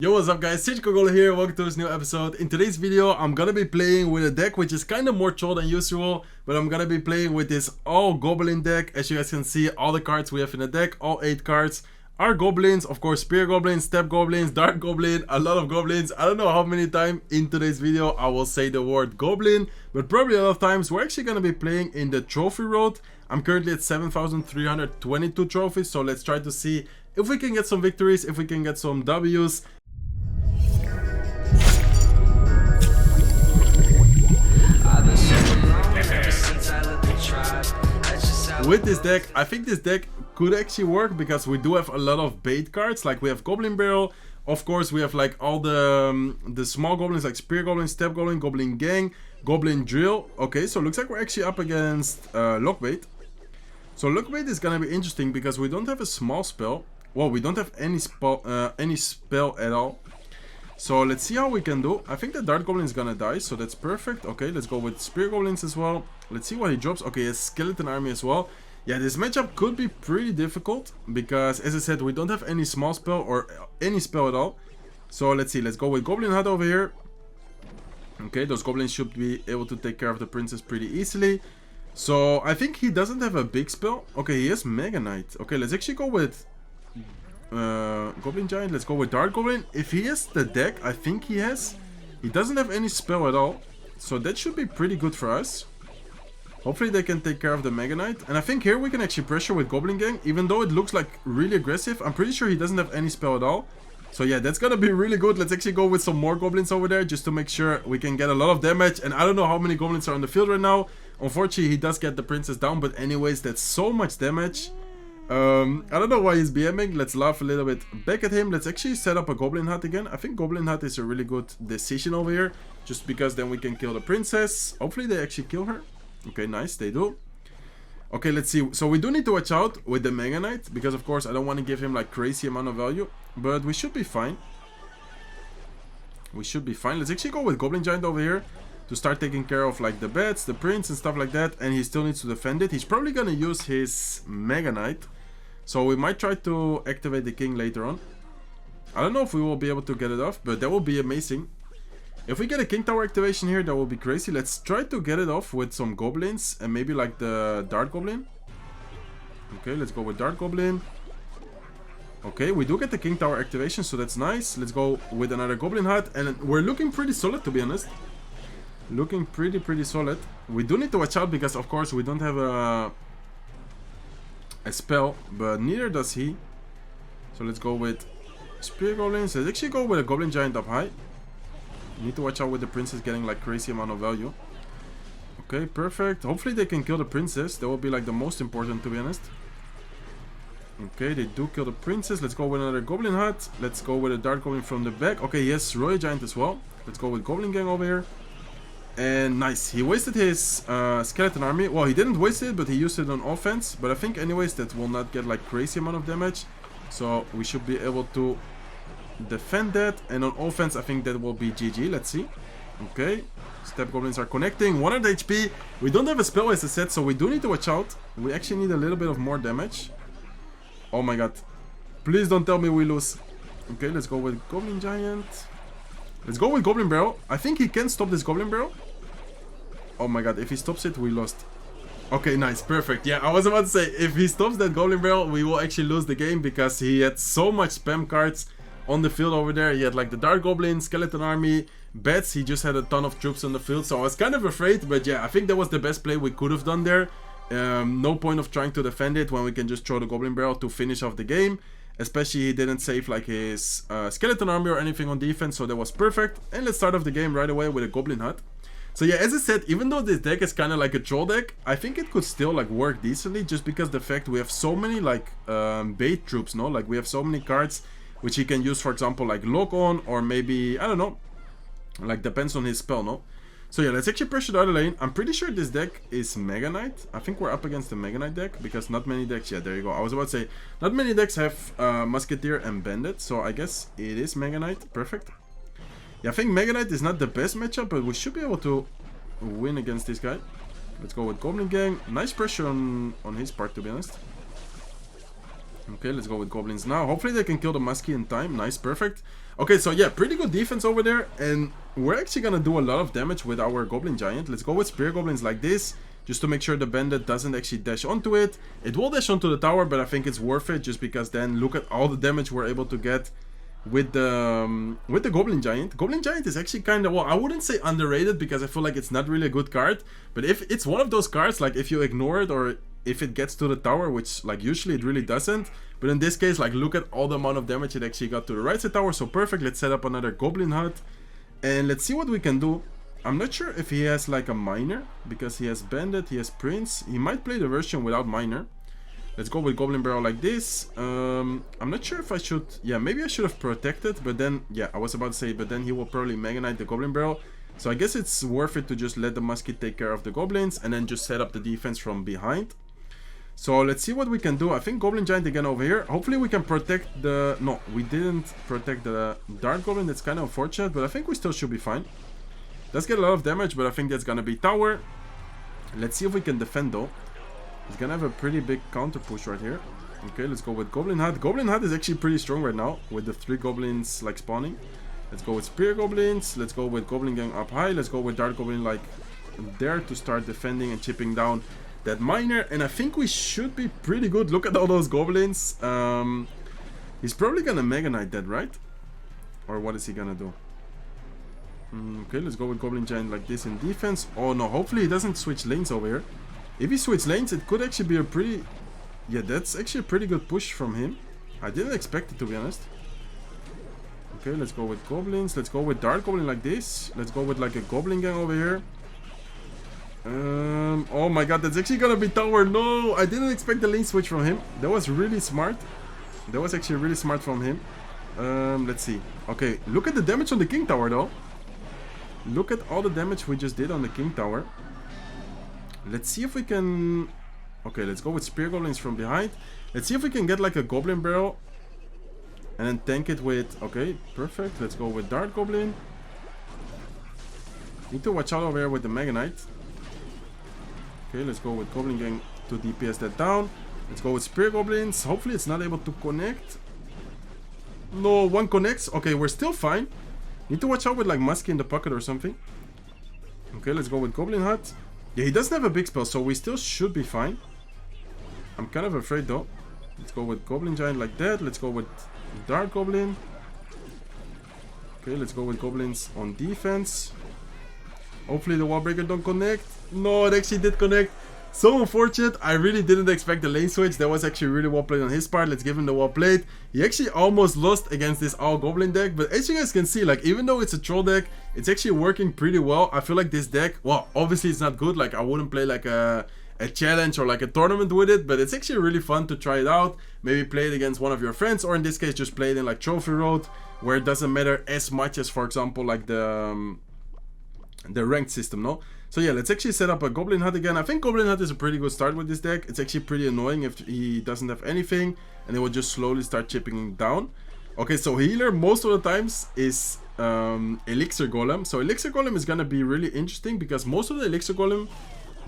Yo, what's up guys, Golem here, welcome to this new episode. In today's video, I'm gonna be playing with a deck which is kind of more troll than usual, but I'm gonna be playing with this all Goblin deck. As you guys can see, all the cards we have in the deck, all 8 cards, are Goblins, of course, Spear Goblins, Step Goblins, Dark Goblin, a lot of Goblins. I don't know how many times in today's video I will say the word Goblin, but probably a lot of times. We're actually gonna be playing in the trophy road. I'm currently at 7,322 trophies, so let's try to see if we can get some victories, if we can get some W's. With this deck, I think this deck could actually work because we do have a lot of bait cards. Like we have Goblin Barrel, of course we have like all the small goblins like Spear Goblin, Step Goblin, Goblin Gang, Goblin Drill. Okay, so looks like we're actually up against Lockbait. So Lockbait is gonna be interesting because we don't have a small spell. Well, we don't have any spell at all. So let's see how we can do. I think the Dart Goblin is gonna die, so that's perfect. Okay, let's go with Spear Goblins as well. Let's see what he drops. Okay, a Skeleton Army as well. Yeah, this matchup could be pretty difficult because, as I said, we don't have any small spell or any spell at all. So let's see, let's go with Goblin Hut over here. Okay, those goblins should be able to take care of the princess pretty easily. So I think he doesn't have a big spell. Okay, he has Mega Knight. Okay, let's actually go with Goblin Giant. Let's go with Dark Goblin. If he has the deck, I think he doesn't have any spell at all, so that should be pretty good for us. Hopefully they can take care of the Mega Knight, and I think here we can actually pressure with Goblin Gang. Even though it looks like really aggressive, I'm pretty sure he doesn't have any spell at all. So yeah, that's gonna be really good. Let's actually go with some more goblins over there just to make sure we can get a lot of damage. And I don't know how many goblins are on the field right now. Unfortunately, he does get the princess down, but anyways, that's so much damage. I don't know why he's BMing. Let's laugh a little bit back at him. Let's actually set up a Goblin Hut again. I think Goblin Hut is a really good decision over here, just because then we can kill the princess. Hopefully they actually kill her. Okay, nice, they do. Okay, let's see. So we do need to watch out with the Mega Knight, because of course I don't want to give him like crazy amount of value, but we should be fine. We should be fine. Let's actually go with Goblin Giant over here to start taking care of like the bats, the prince and stuff like that, and he still needs to defend it. He's probably gonna use his Mega Knight, so we might try to activate the king later on. I don't know if we will be able to get it off, but that will be amazing. If we get a king tower activation here, that will be crazy. Let's try to get it off with some goblins and maybe like the Dart Goblin. Okay, let's go with Dart Goblin. Okay, we do get the king tower activation, so that's nice. Let's go with another Goblin Hut, and we're looking pretty solid, to be honest. Looking pretty solid. We do need to watch out because of course we don't have a spell, but neither does he. So let's go with Spear Goblins. Let's actually go with a Goblin Giant up high. Need to watch out with the princess getting like crazy amount of value. Okay, perfect. Hopefully they can kill the princess. That will be like the most important, to be honest. Okay, they do kill the princess. Let's go with another Goblin Hut. Let's go with a Dark Goblin from the back. Okay, yes, Royal Giant as well. Let's go with Goblin Gang over here. And nice, he wasted his Skeleton Army. Well, he didn't waste it, but he used it on offense. But I think anyways that will not get like crazy amount of damage, so we should be able to defend that. And on offense I think that will be GG. Let's see. Okay, Step Goblins are connecting. 100 HP. We don't have a spell, as I said, so we do need to watch out. We actually need a little bit of more damage. Oh my god, please don't tell me we lose. Okay, let's go with Goblin Giant. Let's go with Goblin Barrel. I think he can stop this Goblin Barrel. Oh my god, if he stops it, we lost. Okay, nice, perfect. Yeah, I was about to say, if he stops that Goblin Barrel, we will actually lose the game because he had so much spam cards on the field over there. He had like the Dark Goblin, Skeleton Army, bats. He just had a ton of troops on the field, so I was kind of afraid. But yeah, I think that was the best play we could have done there. No point of trying to defend it when we can just throw the Goblin Barrel to finish off the game. Especially he didn't save like his Skeleton Army or anything on defense, so that was perfect. And let's start off the game right away with a Goblin Hut. So yeah, as I said, even though this deck is kind of like a troll deck, I think it could still like work decently, just because the fact we have so many like bait troops, no? Like we have so many cards which he can use, for example, like Lock On, or maybe, I don't know, like depends on his spell, no? So yeah, let's actually pressure the other lane. I'm pretty sure this deck is Mega Knight. I think we're up against the Mega Knight deck, because not many decks, yeah, there you go. I was about to say, not many decks have Musketeer and Bandit, so I guess it is Mega Knight. Perfect. Yeah, I think Mega Knight is not the best matchup, but we should be able to win against this guy. Let's go with Goblin Gang. Nice pressure on his part, to be honest. Okay, let's go with goblins now. Hopefully they can kill the muskie in time. Nice, perfect. Okay, so yeah, pretty good defense over there. And we're actually gonna do a lot of damage with our goblin giant. Let's go with spear goblins like this, just to make sure the bandit doesn't actually dash onto it. It will dash onto the tower, but I think it's worth it just because then look at all the damage we're able to get with the goblin giant. Goblin giant is actually kind of, well, I wouldn't say underrated because I feel like it's not really a good card, but if it's one of those cards, like if you ignore it or if it gets to the tower, which like usually it really doesn't, but in this case, like look at all the amount of damage it actually got to the right side tower. So perfect. Let's set up another goblin hut and let's see what we can do. I'm not sure if he has like a miner because he has bandit, he has prince. He might play the version without miner. Let's go with goblin barrel like this. I'm not sure if I should, yeah, maybe I should have protected, but then, yeah, I was about to say, but then he will probably Mega Knight the goblin barrel. So I guess it's worth it to just let the musket take care of the goblins and then just set up the defense from behind. So let's see what we can do. I think goblin giant again over here. Hopefully we can protect the, no, we didn't protect the dark goblin. That's kind of unfortunate, but I think we still should be fine. Does get a lot of damage, but I think that's gonna be tower. Let's see if we can defend though. He's gonna have a pretty big counter push right here. Okay, let's go with goblin hut. Goblin hut is actually pretty strong right now with the 3 goblins like spawning. Let's go with spear goblins. Let's go with goblin gang up high. Let's go with dark goblin like there to start defending and chipping down that miner. And I think we should be pretty good. Look at all those goblins. He's probably gonna Mega Knight that, right? Or what is he gonna do? Okay, let's go with goblin giant like this in defense. Oh no, hopefully he doesn't switch lanes over here. If he switches lanes, it could actually be a pretty, yeah, that's actually a pretty good push from him. I didn't expect it, to be honest. Okay, let's go with goblins. Let's go with dark goblin like this. Let's go with like a goblin gang over here. Oh my god, that's actually gonna be tower. No, I didn't expect the lane switch from him. That was really smart. That was actually really smart from him. Let's see. Okay, look at the damage on the king tower though. Look at all the damage we just did on the king tower. Let's see if we can... Okay, let's go with spear goblins from behind. Let's see if we can get like a goblin barrel and then tank it with... Okay, perfect. Let's go with dark goblin. Need to watch out over here with the Mega Knight. Okay, let's go with goblin gang to DPS that down. Let's go with spear goblins. Hopefully it's not able to connect. No, one connects. Okay, we're still fine. Need to watch out with like musky in the pocket or something. Okay, let's go with goblin hut. Yeah, he doesn't have a big spell, so we still should be fine. I'm kind of afraid though. Let's go with goblin giant like that. Let's go with dark goblin. Okay, let's go with goblins on defense. Hopefully the wall breaker don't connect. No, it actually did connect. So unfortunate. I really didn't expect the lane switch. That was actually really well played on his part. Let's give him the well played. He actually almost lost against this all goblin deck, but as you guys can see, like even though it's a troll deck, it's actually working pretty well. I feel like this deck, well, obviously it's not good. Like I wouldn't play like a challenge or like a tournament with it, but it's actually really fun to try it out. Maybe play it against one of your friends, or in this case just play it in like trophy road, where it doesn't matter as much as, for example, like the ranked system, no? So yeah, let's actually set up a goblin hut again. I think goblin hut is a pretty good start with this deck. It's actually pretty annoying if he doesn't have anything, and it will just slowly start chipping down. Okay, so healer most of the times is Elixir Golem. So Elixir Golem is gonna be really interesting because most of the Elixir Golem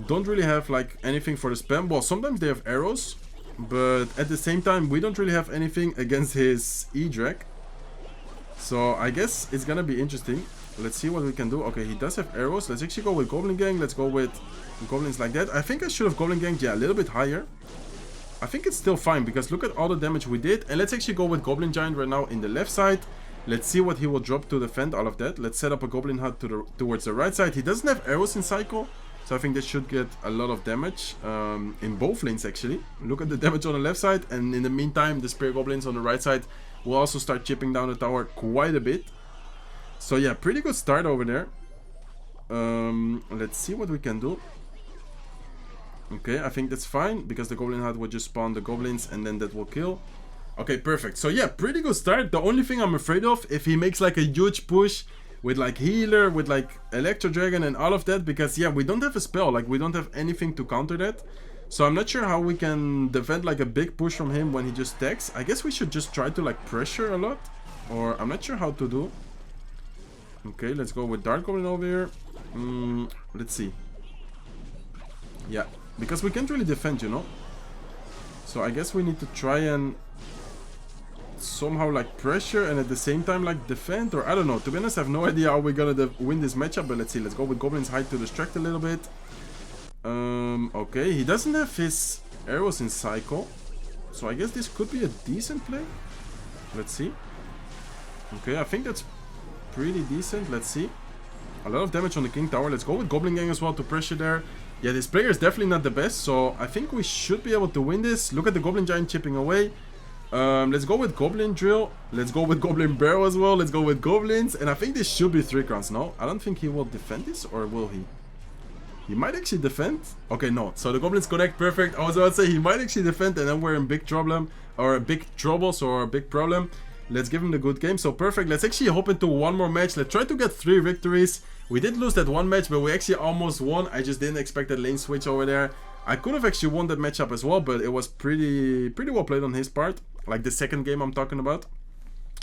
don't really have like anything for the spam. Well, sometimes they have arrows, but at the same time we don't really have anything against his E-Drag. So I guess it's gonna be interesting. Let's see what we can do. Okay, he does have arrows. Let's actually go with goblin gang. Let's go with goblins like that. I think I should have goblin gang, yeah, a little bit higher. I think it's still fine because look at all the damage we did. And let's actually go with goblin giant right now in the left side. Let's see what he will drop to defend all of that. Let's set up a goblin hut towards the right side. He doesn't have arrows in cycle, so I think this should get a lot of damage in both lanes actually. Look at the damage on the left side, and in the meantime the spear goblins on the right side will also start chipping down the tower quite a bit. So yeah, pretty good start over there. Let's see what we can do. Okay, I think that's fine because the goblin hut will just spawn the goblins and then that will kill. Okay, perfect. So yeah, pretty good start. The only thing I'm afraid of, if he makes like a huge push with like healer, with like electro dragon and all of that, because yeah, we don't have a spell, like we don't have anything to counter that. So I'm not sure how we can defend like a big push from him when he just stacks. I guess we should just try to like pressure a lot, or I'm not sure how to do. Okay, let's go with dark goblin over here. Let's see. Yeah, because we can't really defend, you know. So I guess we need to try and somehow like pressure and at the same time like defend, or I don't know. To be honest, I have no idea how we're gonna win this matchup, but let's see. Let's go with Goblin's height to distract a little bit. Okay, he doesn't have his arrows in cycle, so I guess this could be a decent play. Let's see. Okay, I think that's pretty decent. Let's see. A lot of damage on the King Tower. Let's go with Goblin Gang as well to pressure there. Yeah, this player is definitely not the best, so I think we should be able to win this. Look at the Goblin Giant chipping away. Let's go with Goblin Drill. Let's go with Goblin Barrel as well. Let's go with Goblins. And I think this should be 3 crowns. No, I don't think he will defend this, or will he? He might actually defend. Okay, no. So the Goblins connect. Perfect. I was about to say he might actually defend, and then we're in big trouble, or a big trouble, or a big problem. Let's give him the good game. So perfect. Let's actually hop into one more match. Let's try to get 3 victories. We did lose that one match, but we actually almost won. I just didn't expect that lane switch over there. I could have actually won that matchup as well, but it was pretty well played on his part. Like the second game I'm talking about.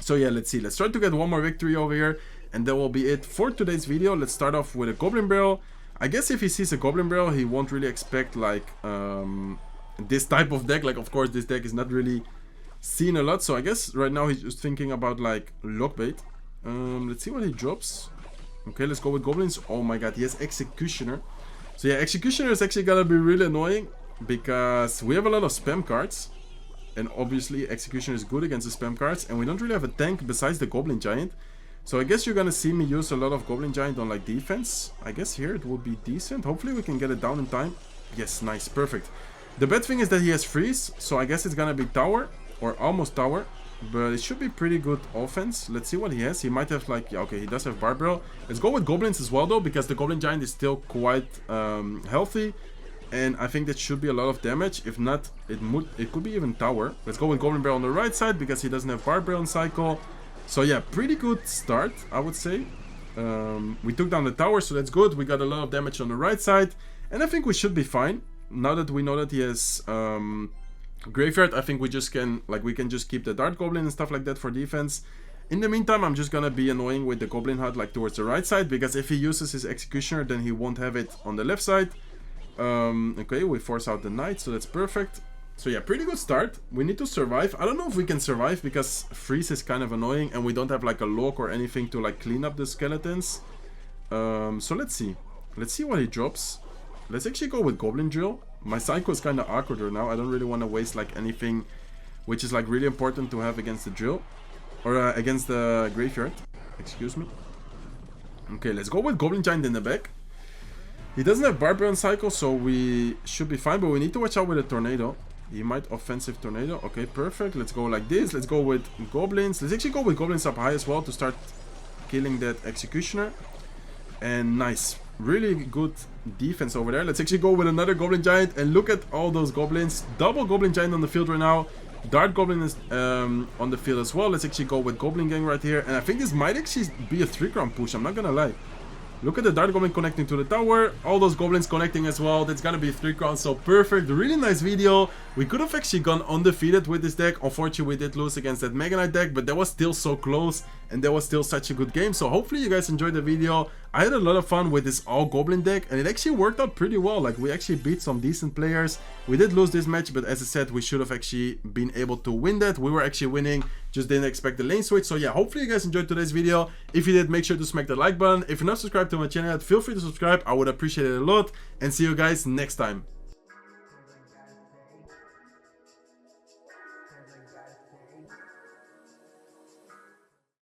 So yeah, let's see. Let's try to get one more victory over here, and that will be it for today's video. Let's start off with a Goblin Barrel. I guess if he sees a Goblin Barrel, he won't really expect like this type of deck. Like, of course, this deck is not really seen a lot, so I guess right now he's just thinking about like Lockbait. Let's see what he drops. Okay, let's go with Goblins. Oh my god, he has Executioner. So yeah, Executioner is actually gonna be really annoying because we have a lot of spam cards, and obviously Executioner is good against the spam cards, and we don't really have a tank besides the Goblin Giant. So I guess you're gonna see me use a lot of Goblin Giant on like defense. I guess here it will be decent. Hopefully we can get it down in time. Yes, nice, perfect. The bad thing is that he has freeze, so I guess it's gonna be tower, or almost tower, but it should be pretty good offense. Let's see what he has. He might have like, yeah, okay, he does have Barbell. Let's go with Goblins as well though, because the Goblin Giant is still quite healthy, and I think that should be a lot of damage. If not, it could be even tower. Let's go with Goblin Barrel on the right side because he doesn't have Barbell in cycle. So yeah, pretty good start, I would say. We took down the tower, so that's good. We got a lot of damage on the right side, and I think we should be fine. Now that we know that he has Graveyard, I think we can just keep the Dart Goblin and stuff like that for defense. In the meantime, I'm just gonna be annoying with the Goblin Hut like towards the right side, because if he uses his Executioner, then he won't have it on the left side. Okay, we force out the Knight, so that's perfect. So yeah, pretty good start. We need to survive. I don't know if we can survive because freeze is kind of annoying, and we don't have like a lock or anything to like clean up the skeletons. So let's see what he drops. Let's actually go with Goblin Drill. My cycle is kind of awkward right now. I don't really want to waste like anything which is like really important to have against the drill, or against the graveyard. Excuse me. Okay, let's go with Goblin Giant in the back. He doesn't have Barbarian cycle, so we should be fine, but we need to watch out with a Tornado. He might offensive Tornado. Okay, perfect. Let's go like this. Let's go with Goblins. Let's actually go with Goblins up high as well to start killing that Executioner. And nice. Really good defense over there. Let's actually go with another Goblin Giant, and look at all those Goblins. Double Goblin Giant on the field right now. Dart Goblin is on the field as well. Let's actually go with Goblin Gang right here, and I think this might actually be a 3-crown push. I'm not gonna lie. Look at the Dart Goblin connecting to the tower. All those Goblins connecting as well. That's gonna be 3 crowns, so perfect. Really nice video. We could have actually gone undefeated with this deck. Unfortunately, we did lose against that Mega Knight deck, but that was still so close, and that was still such a good game. So hopefully you guys enjoyed the video. I had a lot of fun with this all Goblin deck, and it actually worked out pretty well. Like, we actually beat some decent players. We did lose this match, but as I said, we should have actually been able to win that. We were actually winning, just didn't expect the lane switch. So yeah, hopefully you guys enjoyed today's video. If you did, make sure to smack the like button. If you're not subscribed to my channel yet, feel free to subscribe. I would appreciate it a lot, and see you guys next time.